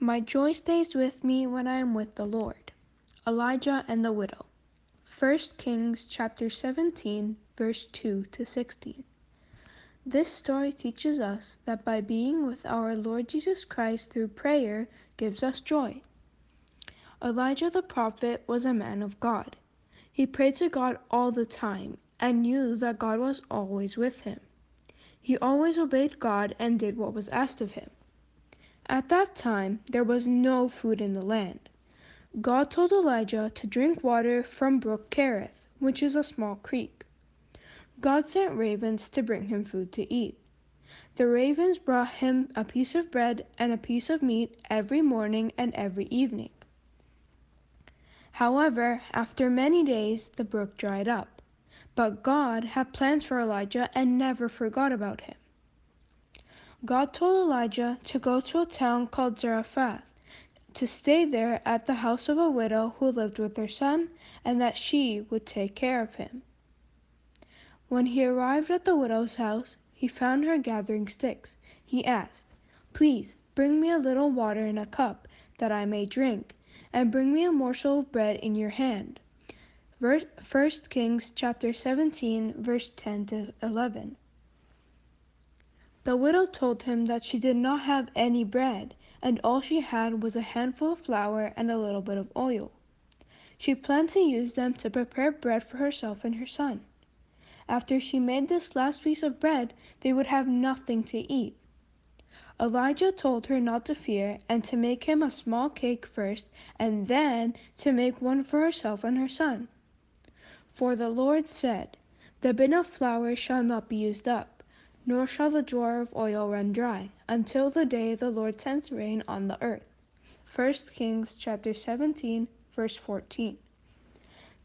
My joy stays with me when I am with the Lord. Elijah and the widow. 1 Kings chapter 17, verse 2 to 16. This story teaches us that by being with our Lord Jesus Christ through prayer gives us joy. Elijah the prophet was a man of God. He prayed to God all the time and knew that God was always with him. He always obeyed God and did what was asked of him. At that time, there was no food in the land. God told Elijah to drink water from Brook Kerith, which is a small creek. God sent ravens to bring him food to eat. The ravens brought him a piece of bread and a piece of meat every morning and every evening. However, after many days, the brook dried up. But God had plans for Elijah and never forgot about him. God told Elijah to go to a town called Zarephath, to stay there at the house of a widow who lived with her son, and that she would take care of him. When he arrived at the widow's house, he found her gathering sticks. He asked, "Please, bring me a little water in a cup, that I may drink, and bring me a morsel of bread in your hand." 1 Kings chapter 17, verse 10 to 11. The widow told him that she did not have any bread, and all she had was a handful of flour and a little bit of oil. She planned to use them to prepare bread for herself and her son. After she made this last piece of bread, they would have nothing to eat. Elijah told her not to fear and to make him a small cake first, and then to make one for herself and her son. For the Lord said, "The bin of flour shall not be used up, nor shall the jar of oil run dry, until the day the Lord sends rain on the earth." 1 Kings chapter 17, verse 14.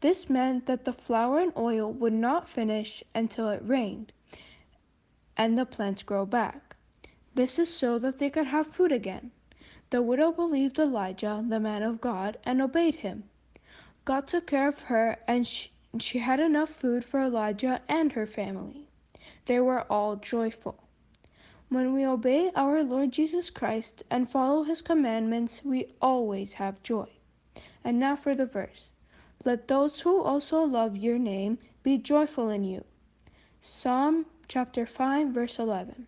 This meant that the flour and oil would not finish until it rained and the plants grow back. This is so that they could have food again. The widow believed Elijah, the man of God, and obeyed him. God took care of her, and she had enough food for Elijah and her family. They were all joyful. When we obey our Lord Jesus Christ and follow his commandments, we always have joy. And now for the verse. "Let those who also love your name be joyful in you." Psalm chapter 5, verse 11.